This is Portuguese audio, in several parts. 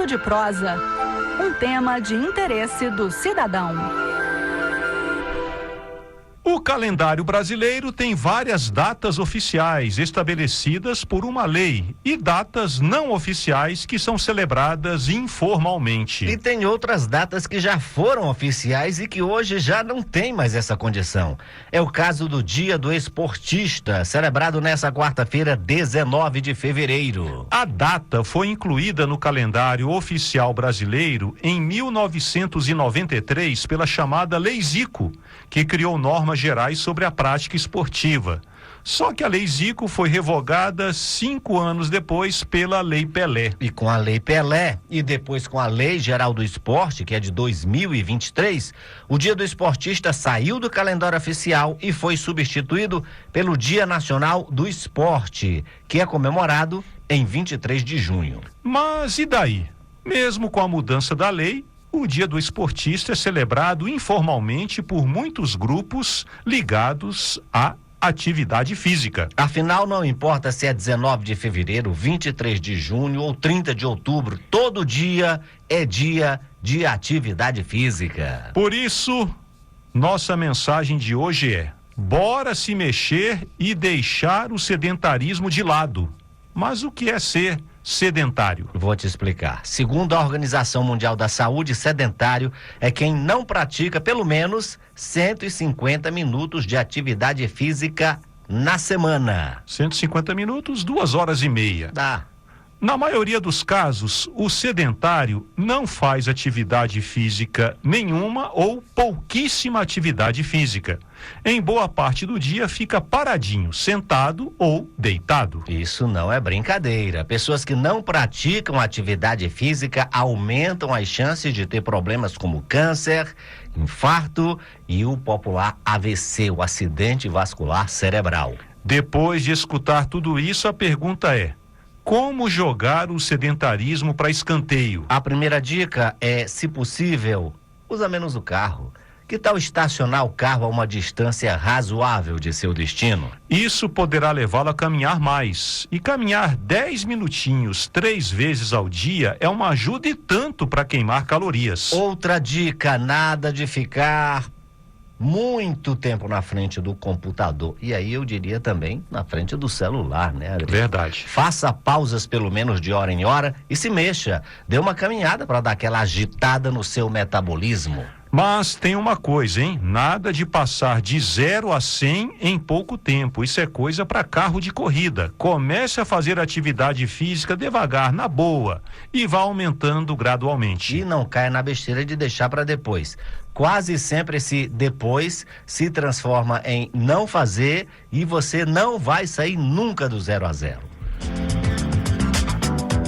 Minuto de Prosa, um tema de interesse do cidadão. O calendário brasileiro tem várias datas oficiais estabelecidas por uma lei e datas não oficiais que são celebradas informalmente. E tem outras datas que já foram oficiais e que hoje já não tem mais essa condição. É o caso do Dia do Esportista, celebrado nessa quarta-feira, 19 de fevereiro. A data foi incluída no calendário oficial brasileiro em 1993 pela chamada Lei Zico, que criou normas gerais sobre a prática esportiva. Só que a Lei Zico foi revogada 5 anos depois pela Lei Pelé. E com a Lei Pelé e depois com a Lei Geral do Esporte, que é de 2023, o Dia do Esportista saiu do calendário oficial e foi substituído pelo Dia Nacional do Esporte, que é comemorado em 23 de junho. Mas e daí? Mesmo com a mudança da lei, o Dia do Esportista é celebrado informalmente por muitos grupos ligados à atividade física. Afinal, não importa se é 19 de fevereiro, 23 de junho ou 30 de outubro, todo dia é dia de atividade física. Por isso, nossa mensagem de hoje é: bora se mexer e deixar o sedentarismo de lado. Mas o que é ser sedentário? Vou te explicar. Segundo a Organização Mundial da Saúde, sedentário é quem não pratica pelo menos 150 minutos de atividade física na semana. 150 minutos, 2h30. Dá. Na maioria dos casos, o sedentário não faz atividade física nenhuma ou pouquíssima atividade física. Em boa parte do dia fica paradinho, sentado ou deitado. Isso não é brincadeira. Pessoas que não praticam atividade física aumentam as chances de ter problemas como câncer, infarto e o popular AVC, o acidente vascular cerebral. Depois de escutar tudo isso, a pergunta é: como jogar o sedentarismo para escanteio? A primeira dica é, se possível, usa menos o carro. Que tal estacionar o carro a uma distância razoável de seu destino? Isso poderá levá-lo a caminhar mais. E caminhar 10 minutinhos 3 vezes ao dia é uma ajuda e tanto para queimar calorias. Outra dica, nada de ficar muito tempo na frente do computador. E aí eu diria também na frente do celular, né, Adriano? Verdade. Faça pausas pelo menos de hora em hora e se mexa. Dê uma caminhada para dar aquela agitada no seu metabolismo. Mas tem uma coisa, hein? Nada de passar de 0 a 100 em pouco tempo. Isso é coisa para carro de corrida. Comece a fazer atividade física devagar, na boa, e vá aumentando gradualmente. E não caia na besteira de deixar para depois. Quase sempre esse depois se transforma em não fazer e você não vai sair nunca do 0 a 0.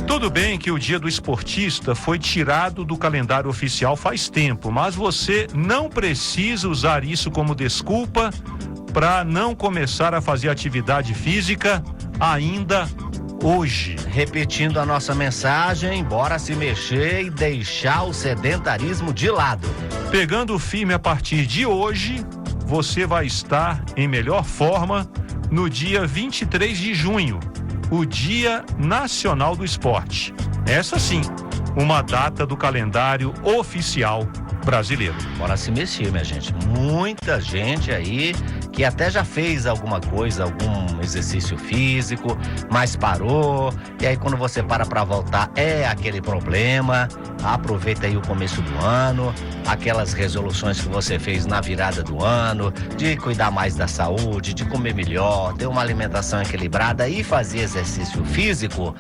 Tudo bem que o Dia do Esportista foi tirado do calendário oficial faz tempo, mas você não precisa usar isso como desculpa para não começar a fazer atividade física ainda hoje. Repetindo a nossa mensagem, bora se mexer e deixar o sedentarismo de lado. Pegando firme a partir de hoje, você vai estar em melhor forma no dia 23 de junho. O Dia Nacional do Esporte. Essa sim, uma data do calendário oficial brasileiro. Bora se mexer, minha gente. Muita gente aí que até já fez alguma coisa, algum exercício físico, mas parou. E aí quando você para voltar é aquele problema. Aproveita aí o começo do ano, aquelas resoluções que você fez na virada do ano, de cuidar mais da saúde, de comer melhor, ter uma alimentação equilibrada e fazer exercício físico.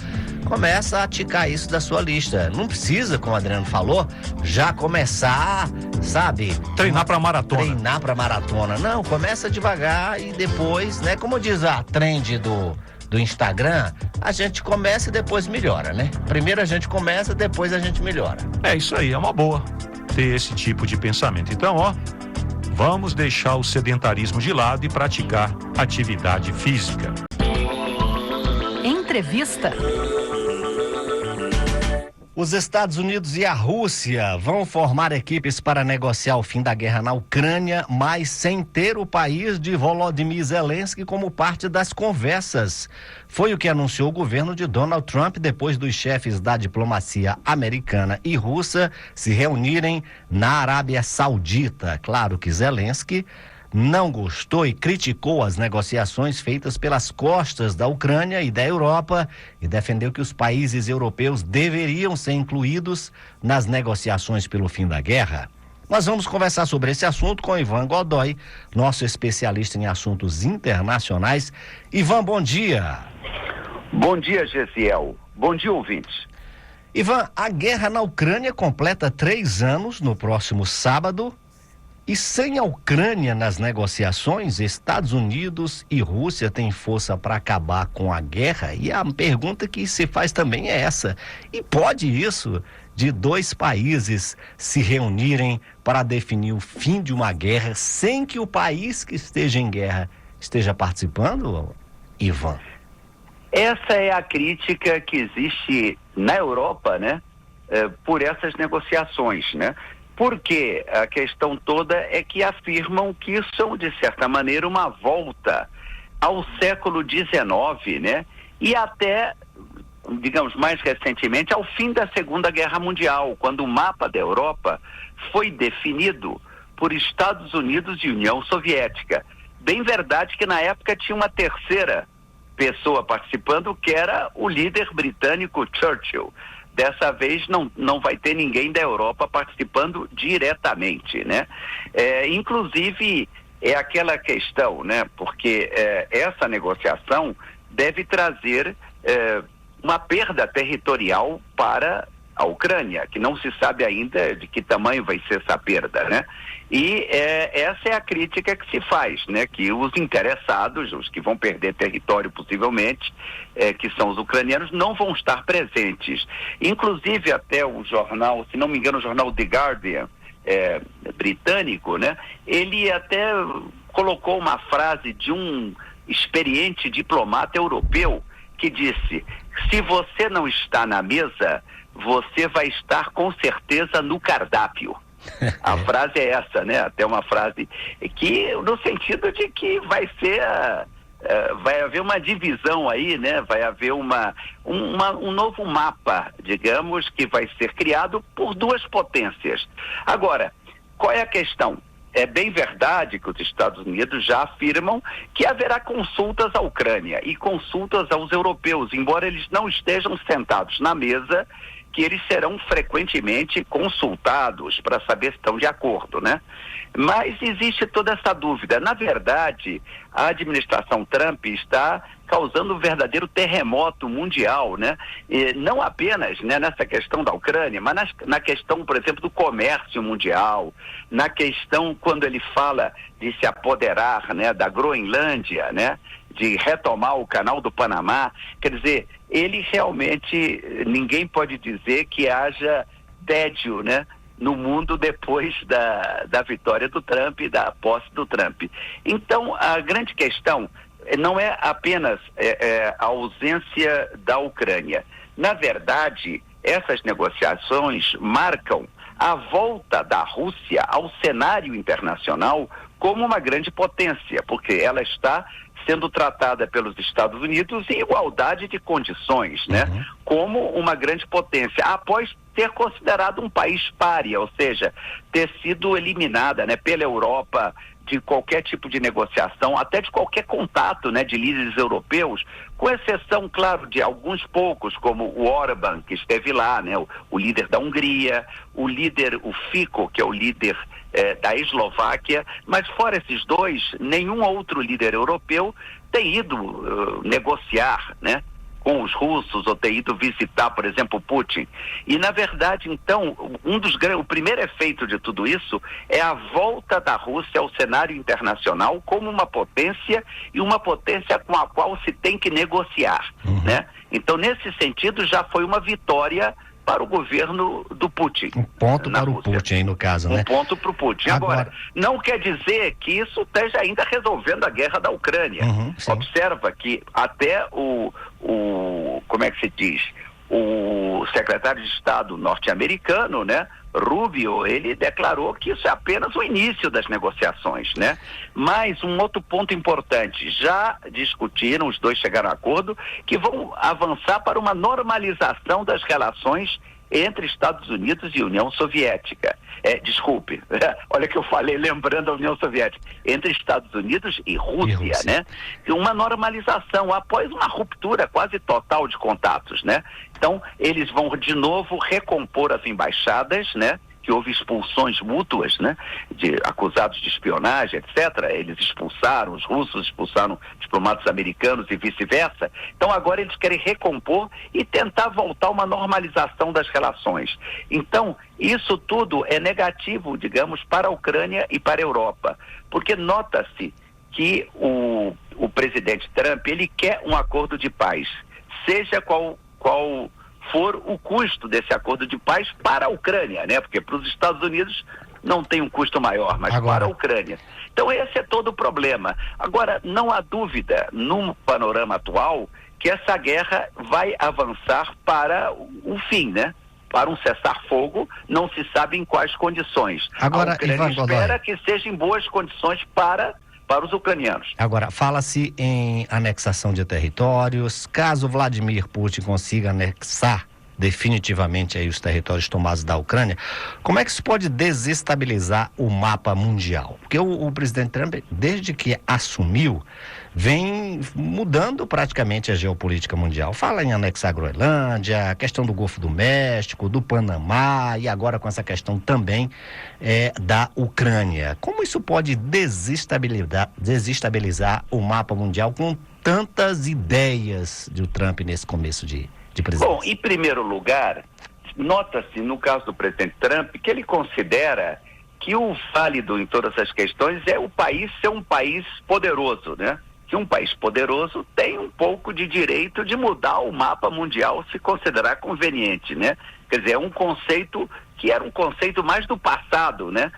Começa a ticar isso da sua lista. Não precisa, como o Adriano falou, já começar, sabe? Treinar para maratona. Treinar para maratona. Não, começa devagar e depois, né? Como diz a trend do Instagram, a gente começa e depois melhora, né? Primeiro a gente começa, depois a gente melhora. É isso aí, é uma boa ter esse tipo de pensamento. Então, ó, vamos deixar o sedentarismo de lado e praticar atividade física. Entrevista. Os Estados Unidos e a Rússia vão formar equipes para negociar o fim da guerra na Ucrânia, mas sem ter o país de Volodymyr Zelensky como parte das conversas. Foi o que anunciou o governo de Donald Trump depois dos chefes da diplomacia americana e russa se reunirem na Arábia Saudita. Claro que Zelensky não gostou e criticou as negociações feitas pelas costas da Ucrânia e da Europa e defendeu que os países europeus deveriam ser incluídos nas negociações pelo fim da guerra. Nós vamos conversar sobre esse assunto com Ivan Godoy, nosso especialista em assuntos internacionais. Ivan, bom dia. Bom dia, Gesiel. Bom dia, ouvintes. Ivan, a guerra na Ucrânia completa 3 anos no próximo sábado. E sem a Ucrânia nas negociações, Estados Unidos e Rússia têm força para acabar com a guerra? E a pergunta que se faz também é essa: e pode isso de 2 países se reunirem para definir o fim de uma guerra sem que o país que esteja em guerra esteja participando, Ivan? Essa é a crítica que existe na Europa, né? Por essas negociações, né? Porque a questão toda é que afirmam que são, de certa maneira, uma volta ao século XIX, né? E até, digamos, mais recentemente, ao fim da Segunda Guerra Mundial, quando o mapa da Europa foi definido por Estados Unidos e União Soviética. Bem verdade que na época tinha uma terceira pessoa participando, que era o líder britânico Churchill. Dessa vez não vai ter ninguém da Europa participando diretamente, né? Inclusive, é aquela questão, né? Porque essa negociação deve trazer uma perda territorial para a Ucrânia, que não se sabe ainda de que tamanho vai ser essa perda, né? E essa é a crítica que se faz, né? Que os interessados, os que vão perder território possivelmente, que são os ucranianos, não vão estar presentes. Inclusive até o jornal, se não me engano, o jornal The Guardian, britânico, né? Ele até colocou uma frase de um experiente diplomata europeu que disse: se você não está na mesa, você vai estar com certeza no cardápio. A frase é essa, né? Até uma frase que, no sentido de que vai haver uma divisão aí, né? Vai haver um novo mapa, digamos, que vai ser criado por 2 potências. Agora, qual é a questão? É bem verdade que os Estados Unidos já afirmam que haverá consultas à Ucrânia e consultas aos europeus, embora eles não estejam sentados na mesa, que eles serão frequentemente consultados para saber se estão de acordo, né? Mas existe toda essa dúvida. Na verdade, a administração Trump está causando um verdadeiro terremoto mundial, né? E não apenas, né, nessa questão da Ucrânia, mas na questão, por exemplo, do comércio mundial, na questão quando ele fala de se apoderar, né, da Groenlândia, né, de retomar o canal do Panamá. Quer dizer, ele realmente, ninguém pode dizer que haja tédio, né, no mundo depois da vitória do Trump e da posse do Trump. Então, a grande questão não é apenas a ausência da Ucrânia. Na verdade, essas negociações marcam a volta da Rússia ao cenário internacional como uma grande potência, porque ela está sendo tratada pelos Estados Unidos em igualdade de condições, né? Como uma grande potência, após ter considerado um país pária, ou seja, ter sido eliminada, né, pela Europa de qualquer tipo de negociação, até de qualquer contato, né, de líderes europeus, com exceção, claro, de alguns poucos, como o Orbán, que esteve lá, né, o líder da Hungria, o Fico, que é o líder da Eslováquia, mas fora esses 2, nenhum outro líder europeu tem ido negociar, né, com os russos, ou ter ido visitar, por exemplo, Putin. E, na verdade, então, o primeiro efeito de tudo isso é a volta da Rússia ao cenário internacional como uma potência, e uma potência com a qual se tem que negociar, né? Então, nesse sentido, já foi uma vitória para o governo do Putin. Um ponto para o Putin, no caso, né? Um ponto para o Putin. Agora, não quer dizer que isso esteja ainda resolvendo a guerra da Ucrânia. Observa que até como é que se diz? O secretário de Estado norte-americano, né, Rubio, ele declarou que isso é apenas o início das negociações, né? Mas um outro ponto importante, já discutiram, os dois chegaram a acordo, que vão avançar para uma normalização das relações entre Estados Unidos e União Soviética. Desculpe, olha que eu falei lembrando a União Soviética, entre Estados Unidos e Rússia, né? Uma normalização após uma ruptura quase total de contatos, né? Então, eles vão de novo recompor as embaixadas, né? Que houve expulsões mútuas, né? De acusados de espionagem, etc. Eles expulsaram, os russos expulsaram diplomatas americanos e vice-versa. Então agora eles querem recompor e tentar voltar a uma normalização das relações. Então, isso tudo é negativo, digamos, para a Ucrânia e para a Europa. Porque nota-se que o presidente Trump, ele quer um acordo de paz, seja qual for o custo desse acordo de paz para a Ucrânia, né? Porque para os Estados Unidos não tem um custo maior, mas para a Ucrânia. Então esse é todo o problema. Agora, não há dúvida, no panorama atual, que essa guerra vai avançar para um fim, né? Para um cessar-fogo, não se sabe em quais condições. Agora, a Ucrânia Ivan espera Godoy, que seja em boas condições para os ucranianos. Agora, fala-se em anexação de territórios. Caso Vladimir Putin consiga anexar definitivamente aí os territórios tomados da Ucrânia, como é que isso pode desestabilizar o mapa mundial? Porque o presidente Trump, desde que assumiu, vem mudando praticamente a geopolítica mundial. Fala em anexar a Groenlândia, a questão do Golfo do México, do Panamá e agora com essa questão também da Ucrânia. Como isso pode desestabilizar o mapa mundial com tantas ideias do Trump nesse começo de presidência? Bom, em primeiro lugar, nota-se no caso do presidente Trump que ele considera que o válido em todas essas questões é o país ser um país poderoso, né? Que um país poderoso tem um pouco de direito de mudar o mapa mundial se considerar conveniente, né? Quer dizer, é um conceito que era um conceito mais do passado, né?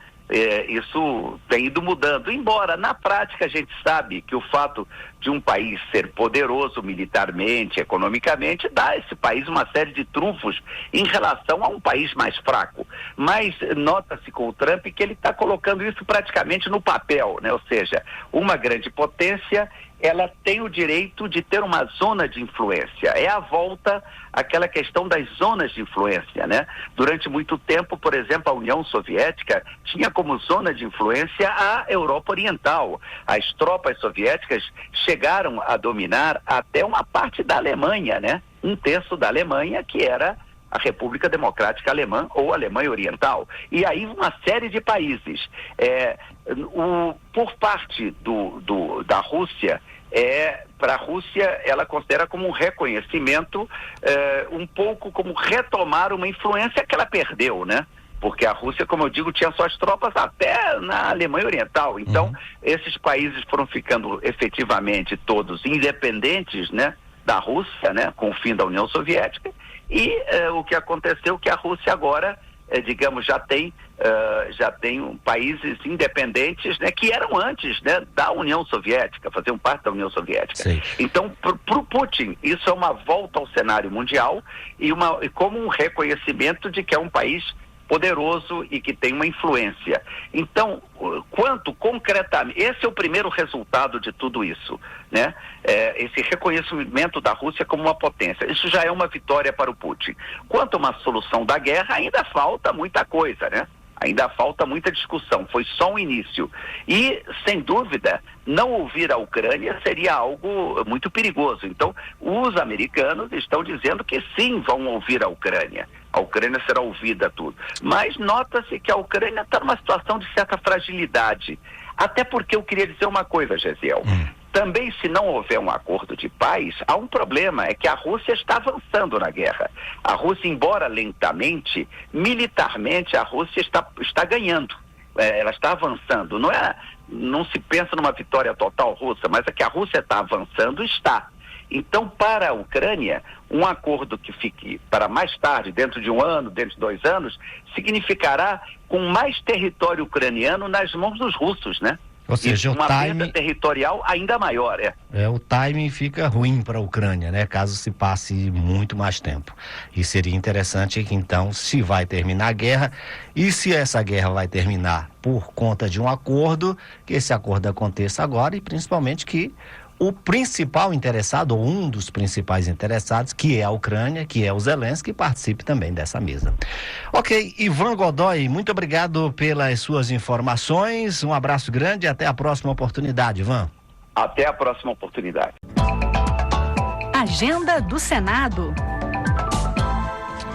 Isso tem ido mudando, embora na prática a gente sabe que o fato de um país ser poderoso militarmente, economicamente, dá a esse país uma série de trunfos em relação a um país mais fraco. Mas nota-se com o Trump que ele está colocando isso praticamente no papel, né? Ou seja, uma grande potência, ela tem o direito de ter uma zona de influência. É a volta àquela questão das zonas de influência, né? Durante muito tempo, por exemplo, a União Soviética tinha como zona de influência a Europa Oriental. As tropas soviéticas chegaram a dominar até uma parte da Alemanha, né? Um terço da Alemanha, que era a República Democrática Alemã ou Alemanha Oriental. E aí uma série de países. Por parte da Rússia, para a Rússia, ela considera como um reconhecimento, um pouco como retomar uma influência que ela perdeu, né? Porque a Rússia, como eu digo, tinha suas tropas até na Alemanha Oriental. Então, esses países foram ficando efetivamente todos independentes, né, da Rússia, né, com o fim da União Soviética. E o que aconteceu é que a Rússia agora, digamos, já tem países independentes, né, que eram antes, né, da União Soviética, faziam parte da União Soviética. Sim. Então, para o Putin, isso é uma volta ao cenário mundial e como um reconhecimento de que é um país poderoso e que tem uma influência. Então, quanto concretamente, esse é o primeiro resultado de tudo isso, né? Esse reconhecimento da Rússia como uma potência. Isso já é uma vitória para o Putin. Quanto a uma solução da guerra, ainda falta muita coisa, né? Ainda falta muita discussão, foi só um início. E, sem dúvida, não ouvir a Ucrânia seria algo muito perigoso. Então, os americanos estão dizendo que sim, vão ouvir a Ucrânia. A Ucrânia será ouvida tudo. Mas nota-se que a Ucrânia está numa situação de certa fragilidade. Até porque eu queria dizer uma coisa, Gesiel. Também, se não houver um acordo de paz, há um problema, é que a Rússia está avançando na guerra. A Rússia, embora lentamente, militarmente a Rússia está ganhando. Ela está avançando. Não se pensa numa vitória total russa, mas é que a Rússia está avançando, está. Então, para a Ucrânia, um acordo que fique para mais tarde, dentro de um ano, dentro de 2 anos, significará com mais território ucraniano nas mãos dos russos, né? Ou seja, uma perda territorial ainda maior, o timing fica ruim para a Ucrânia, né? Caso se passe muito mais tempo. E seria interessante que então, se vai terminar a guerra, e se essa guerra vai terminar por conta de um acordo, que esse acordo aconteça agora e principalmente que o principal interessado, ou um dos principais interessados, que é a Ucrânia, que é o Zelensky, participe também dessa mesa. Ok, Ivan Godoy, muito obrigado pelas suas informações, um abraço grande e até a próxima oportunidade, Ivan. Até a próxima oportunidade. Agenda do Senado.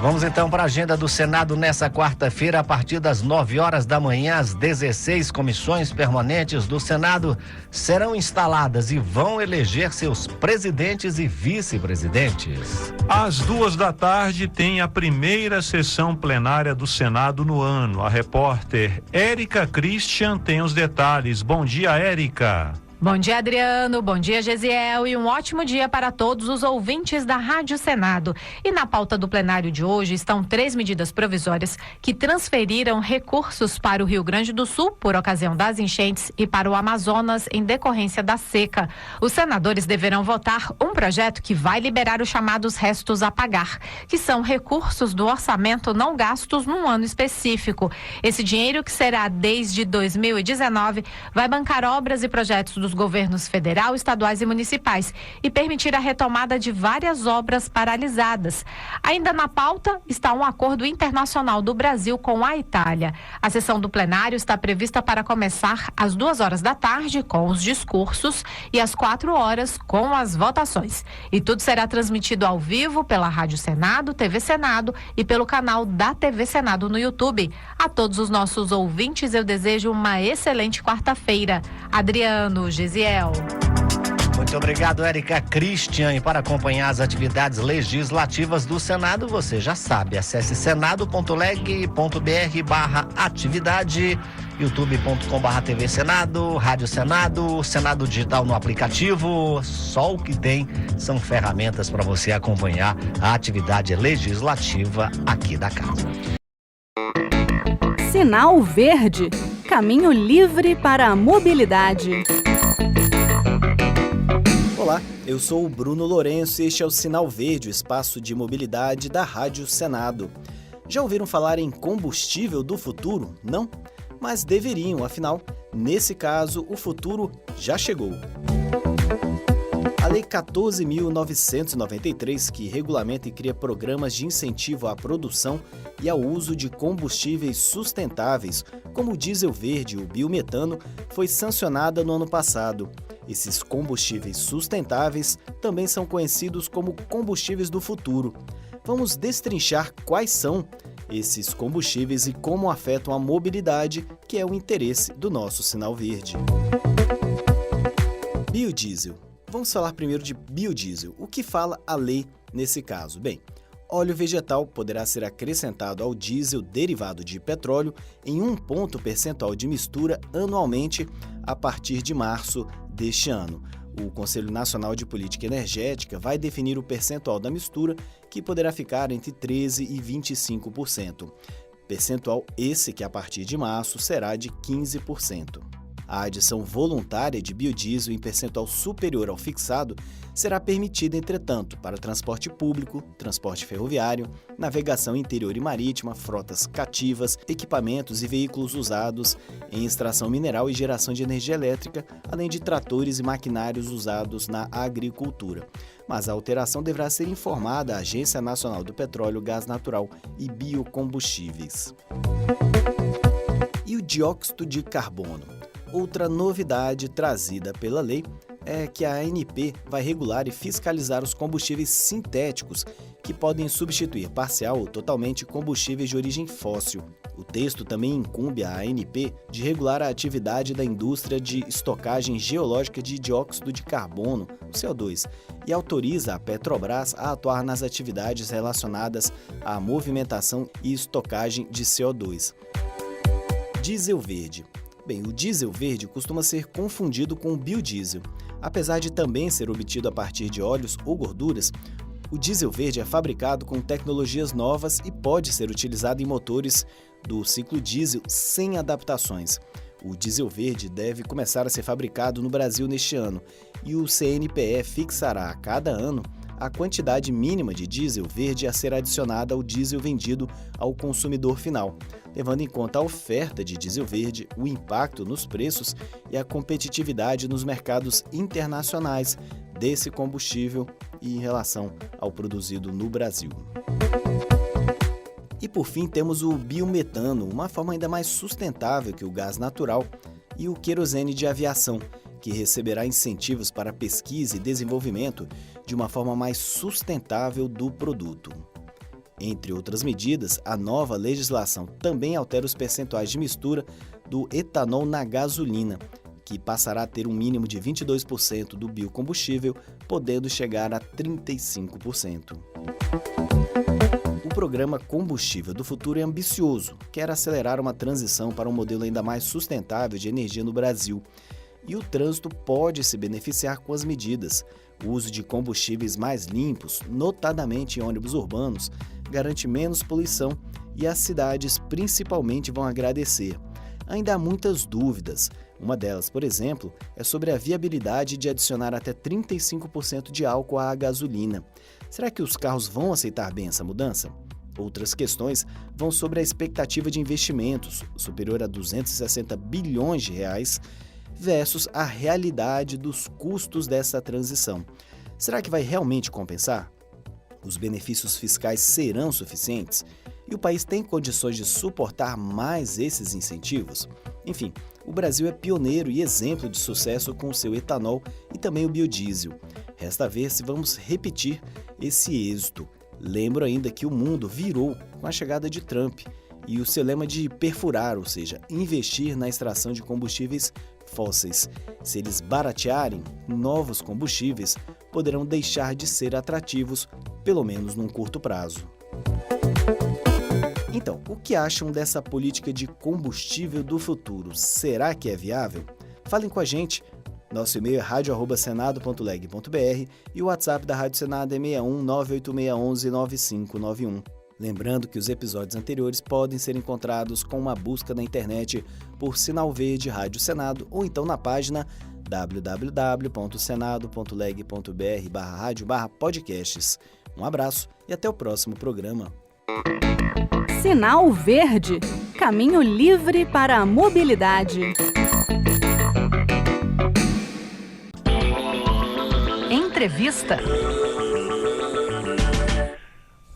Vamos então para a agenda do Senado nessa quarta-feira, a partir das 9 horas da manhã. As 16 comissões permanentes do Senado serão instaladas e vão eleger seus presidentes e vice-presidentes. Às 14h tem a primeira sessão plenária do Senado no ano. A repórter Érica Christian tem os detalhes. Bom dia, Érica. Bom dia, Adriano. Bom dia, Gesiel. E um ótimo dia para todos os ouvintes da Rádio Senado. E na pauta do plenário de hoje estão 3 medidas provisórias que transferiram recursos para o Rio Grande do Sul por ocasião das enchentes e para o Amazonas em decorrência da seca. Os senadores deverão votar um projeto que vai liberar os chamados restos a pagar, que são recursos do orçamento não gastos num ano específico. Esse dinheiro, que será desde 2019, vai bancar obras e projetos dos governos federal, estaduais e municipais e permitir a retomada de várias obras paralisadas. Ainda na pauta está um acordo internacional do Brasil com a Itália. A sessão do plenário está prevista para começar às 2h da tarde com os discursos e às 4h com as votações. E tudo será transmitido ao vivo pela Rádio Senado, TV Senado e pelo canal da TV Senado no YouTube. A todos os nossos ouvintes eu desejo uma excelente quarta-feira. Adriano, Gesiel. Muito obrigado, Érica Christian. E para acompanhar as atividades legislativas do Senado, você já sabe, acesse senado.leg.br/atividade, youtube.com/TV Senado, Rádio Senado, Senado Digital no aplicativo. Só o que tem são ferramentas para você acompanhar a atividade legislativa aqui da casa. Sinal Verde. Caminho livre para a mobilidade. Olá, eu sou o Bruno Lourenço e este é o Sinal Verde, o espaço de mobilidade da Rádio Senado. Já ouviram falar em combustível do futuro? Não? Mas deveriam, afinal, nesse caso, o futuro já chegou. A Lei 14.993, que regulamenta e cria programas de incentivo à produção e ao uso de combustíveis sustentáveis, como o diesel verde e o biometano, foi sancionada no ano passado. Esses combustíveis sustentáveis também são conhecidos como combustíveis do futuro. Vamos destrinchar quais são esses combustíveis e como afetam a mobilidade, que é o interesse do nosso Sinal Verde. Biodiesel. Vamos falar primeiro de biodiesel. O que fala a lei nesse caso? Bem, óleo vegetal poderá ser acrescentado ao diesel derivado de petróleo em 1 ponto percentual de mistura anualmente a partir de março deste ano. O Conselho Nacional de Política Energética vai definir o percentual da mistura, que poderá ficar entre 13% e 25%. Percentual esse que a partir de março será de 15%. A adição voluntária de biodiesel em percentual superior ao fixado será permitida, entretanto, para transporte público, transporte ferroviário, navegação interior e marítima, frotas cativas, equipamentos e veículos usados em extração mineral e geração de energia elétrica, além de tratores e maquinários usados na agricultura. Mas a alteração deverá ser informada à Agência Nacional do Petróleo, Gás Natural e Biocombustíveis. E o dióxido de carbono? Outra novidade trazida pela lei é que a ANP vai regular e fiscalizar os combustíveis sintéticos que podem substituir parcial ou totalmente combustíveis de origem fóssil. O texto também incumbe a ANP de regular a atividade da indústria de estocagem geológica de dióxido de carbono, o CO2, e autoriza a Petrobras a atuar nas atividades relacionadas à movimentação e estocagem de CO2. Diesel verde. Bem, o diesel verde costuma ser confundido com o biodiesel. Apesar de também ser obtido a partir de óleos ou gorduras, o diesel verde é fabricado com tecnologias novas e pode ser utilizado em motores do ciclo diesel sem adaptações. O diesel verde deve começar a ser fabricado no Brasil neste ano e o CNPE fixará a cada ano a quantidade mínima de diesel verde a ser adicionada ao diesel vendido ao consumidor final, levando em conta a oferta de diesel verde, o impacto nos preços e a competitividade nos mercados internacionais desse combustível e em relação ao produzido no Brasil. E por fim temos o biometano, uma forma ainda mais sustentável que o gás natural, e o querosene de aviação, que receberá incentivos para pesquisa e desenvolvimento de uma forma mais sustentável do produto. Entre outras medidas, a nova legislação também altera os percentuais de mistura do etanol na gasolina, que passará a ter um mínimo de 22% do biocombustível, podendo chegar a 35%. O programa Combustível do Futuro é ambicioso, quer acelerar uma transição para um modelo ainda mais sustentável de energia no Brasil. E o trânsito pode se beneficiar com as medidas. O uso de combustíveis mais limpos, notadamente em ônibus urbanos, garante menos poluição e as cidades principalmente vão agradecer. Ainda há muitas dúvidas. Uma delas, por exemplo, é sobre a viabilidade de adicionar até 35% de álcool à gasolina. Será que os carros vão aceitar bem essa mudança? Outras questões vão sobre a expectativa de investimentos, superior a 260 bilhões de reais, versus a realidade dos custos dessa transição. Será que vai realmente compensar? Os benefícios fiscais serão suficientes? E o país tem condições de suportar mais esses incentivos? Enfim, o Brasil é pioneiro e exemplo de sucesso com o seu etanol e também o biodiesel. Resta ver se vamos repetir esse êxito. Lembro ainda que o mundo virou com a chegada de Trump e o seu lema de perfurar, ou seja, investir na extração de combustíveis fósseis. Se eles baratearem, novos combustíveis poderão deixar de ser atrativos, pelo menos num curto prazo. Então, o que acham dessa política de combustível do futuro? Será que é viável? Falem com a gente. Nosso e-mail é radio@senado.leg.br e o WhatsApp da Rádio Senado é 61 98611 9591. Lembrando que os episódios anteriores podem ser encontrados com uma busca na internet por Sinal Verde Rádio Senado ou então na página www.senado.leg.br/radio/podcasts. Um abraço e até o próximo programa. Sinal Verde, caminho livre para a mobilidade. Entrevista.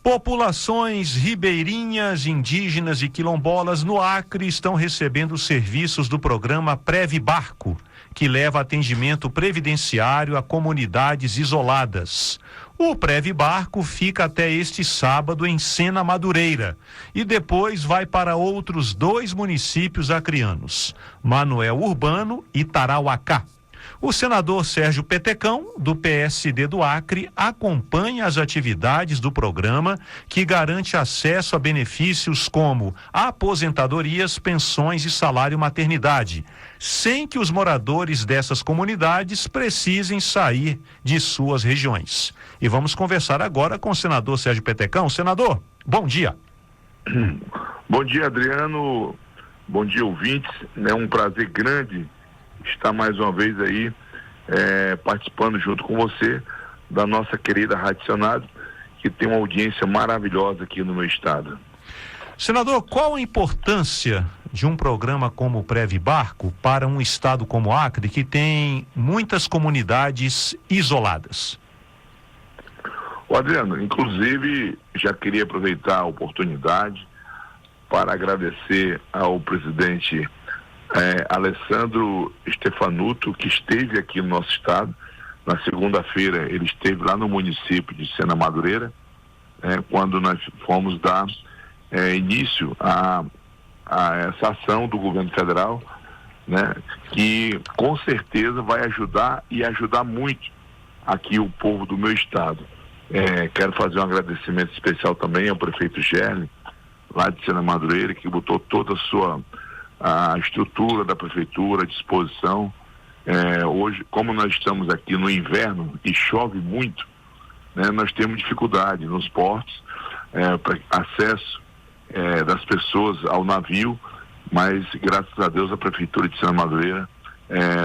Populações ribeirinhas, indígenas e quilombolas no Acre estão recebendo serviços do programa Prev Barco, que leva atendimento previdenciário a comunidades isoladas. O Prev Barco fica até este sábado em Sena Madureira e depois vai para outros 2 municípios acreanos, Manoel Urbano e Tarauacá. O senador Sérgio Petecão, do PSD do Acre, acompanha as atividades do programa, que garante acesso a benefícios como aposentadorias, pensões e salário maternidade, sem que os moradores dessas comunidades precisem sair de suas regiões. E vamos conversar agora com o senador Sérgio Petecão. Senador, bom dia. Bom dia, Adriano. Bom dia, ouvintes. É um prazer grande estar mais uma vez aí participando junto com você da nossa querida Rádio Senado, que tem uma audiência maravilhosa aqui no meu estado. Senador, qual a importância de um programa como o Prev Barco para um estado como o Acre, que tem muitas comunidades isoladas? Adriano, inclusive já queria aproveitar a oportunidade para agradecer ao presidente Alessandro Stefanuto, que esteve aqui no nosso estado. Na segunda-feira ele esteve lá no município de Sena Madureira, quando nós fomos dar início a essa ação do governo federal, né, que com certeza vai ajudar e ajudar muito aqui o povo do meu estado. Quero fazer um agradecimento especial também ao prefeito Gerli, lá de Sena Madureira, que botou toda a estrutura da prefeitura à disposição. Hoje, como nós estamos aqui no inverno e chove muito, né, nós temos dificuldade nos portos para acesso das pessoas ao navio, mas graças a Deus a Prefeitura de Sena Madureira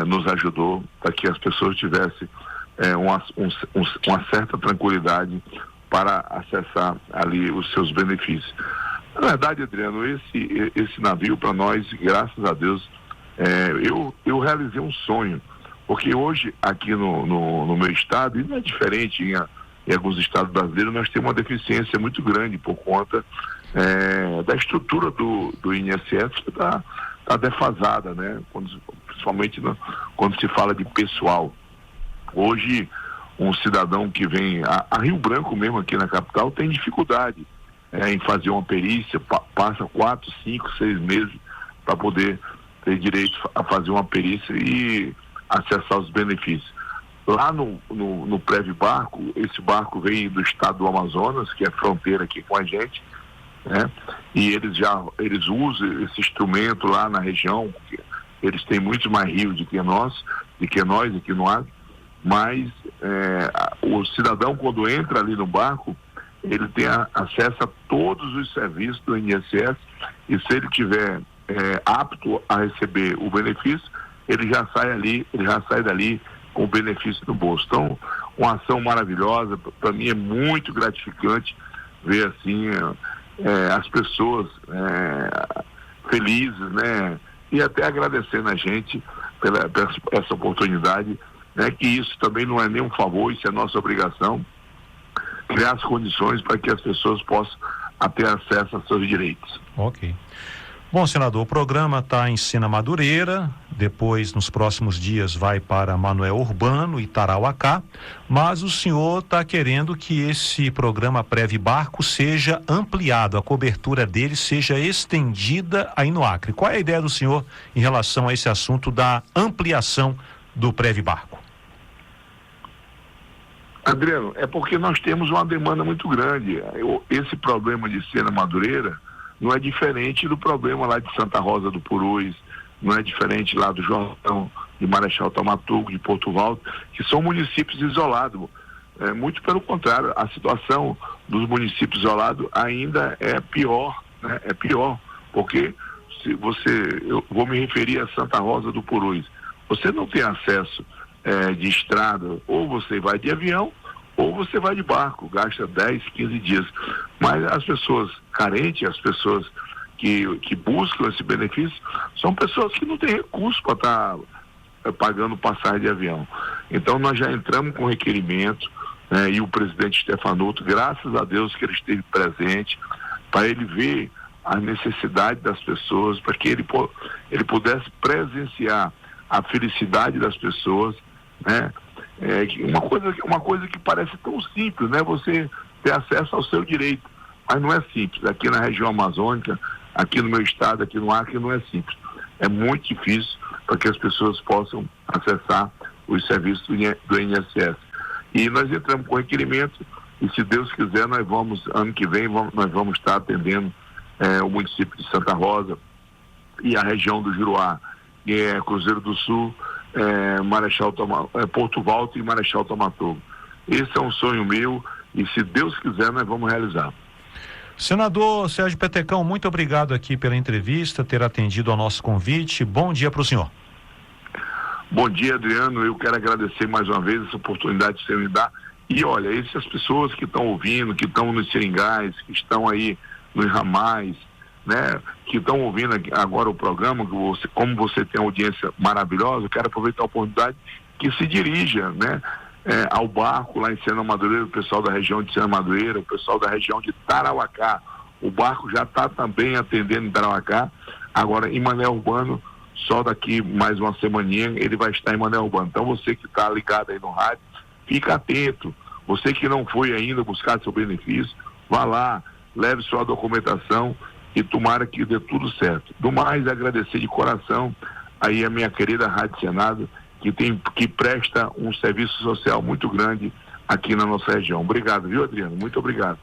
nos ajudou para que as pessoas tivessem uma certa tranquilidade para acessar ali os seus benefícios. Na verdade, Adriano, esse navio para nós, graças a Deus, eu realizei um sonho, porque hoje aqui no meu estado, e não é diferente em alguns estados brasileiros, nós temos uma deficiência muito grande por conta da estrutura do INSS que está defasada, né? Principalmente quando se fala de pessoal. Hoje, um cidadão que vem a Rio Branco mesmo, aqui na capital, tem dificuldade em fazer uma perícia, passa 4, 5, 6 meses para poder ter direito a fazer uma perícia e acessar os benefícios. Lá no Prev Barco, esse barco vem do estado do Amazonas, que é fronteira aqui com a gente, né? E eles usam esse instrumento lá na região, porque eles têm muito mais rios do que nós aqui no Acre, mas o cidadão, quando entra ali no barco, ele tem acesso a todos os serviços do INSS, e se ele tiver apto a receber o benefício, ele já sai dali com o benefício no bolso. Então, uma ação maravilhosa, para mim é muito gratificante ver assim as pessoas felizes, né? E até agradecendo a gente pela essa oportunidade, né? Que isso também não é nenhum favor, isso é nossa obrigação, criar as condições para que as pessoas possam ter acesso aos seus direitos. Ok. Bom, senador, o programa está em Sena Madureira, depois nos próximos dias vai para Manoel Urbano e Tarauacá, mas o senhor está querendo que esse programa Prev Barco seja ampliado, a cobertura dele seja estendida aí no Acre. Qual é a ideia do senhor em relação a esse assunto da ampliação do Prev Barco? Adriano, é porque nós temos uma demanda muito grande. Esse problema de Sena Madureira não é diferente do problema lá de Santa Rosa do Purus, não é diferente lá do Jordão, de Marechal Thaumaturgo, de Porto Valdo, que são municípios isolados. Muito pelo contrário, a situação dos municípios isolados ainda é pior, né? É pior, porque eu vou me referir a Santa Rosa do Purus, você não tem acesso de estrada, ou você vai de avião, ou você vai de barco, gasta 10, 15 dias. Mas as pessoas carentes, as pessoas que buscam esse benefício, são pessoas que não têm recurso para estar pagando passagem de avião. Então nós já entramos com requerimento, e o presidente Stefanuto, graças a Deus que ele esteve presente, para ele ver a necessidade das pessoas, para que ele pudesse presenciar a felicidade das pessoas, né? Uma coisa que parece tão simples, né? Você ter acesso ao seu direito, mas não é simples. Aqui na região amazônica, aqui no meu estado, aqui no Acre, não é simples. É muito difícil para que as pessoas possam acessar os serviços do INSS. E nós entramos com requerimento, e se Deus quiser, ano que vem, nós vamos estar atendendo o município de Santa Rosa e a região do Juruá, que é Cruzeiro do Sul, Porto Valdo e Marechal Thaumaturgo. Esse é um sonho meu, e se Deus quiser, nós vamos realizar. Senador Sérgio Petecão, muito obrigado aqui pela entrevista, ter atendido ao nosso convite. Bom dia para o senhor. Bom dia, Adriano. Eu quero agradecer mais uma vez essa oportunidade que você me dá. E olha, essas pessoas que estão ouvindo, que estão nos seringais, que estão aí nos ramais, né, que estão ouvindo agora o programa, como você tem uma audiência maravilhosa, eu quero aproveitar a oportunidade que se dirija, né, ao barco lá em Sena Madureira, o pessoal da região de Sena Madureira, o pessoal da região de Tarauacá. O barco já está também atendendo em Tarauacá. Agora, em Manoel Urbano, só daqui mais uma semaninha ele vai estar em Manoel Urbano. Então, você que está ligado aí no rádio, fica atento. Você que não foi ainda buscar seu benefício, vá lá, leve sua documentação e tomara que dê tudo certo. Do mais, agradecer de coração aí a minha querida Rádio Senado, que presta um serviço social muito grande aqui na nossa região. Obrigado, viu, Adriano? Muito obrigado.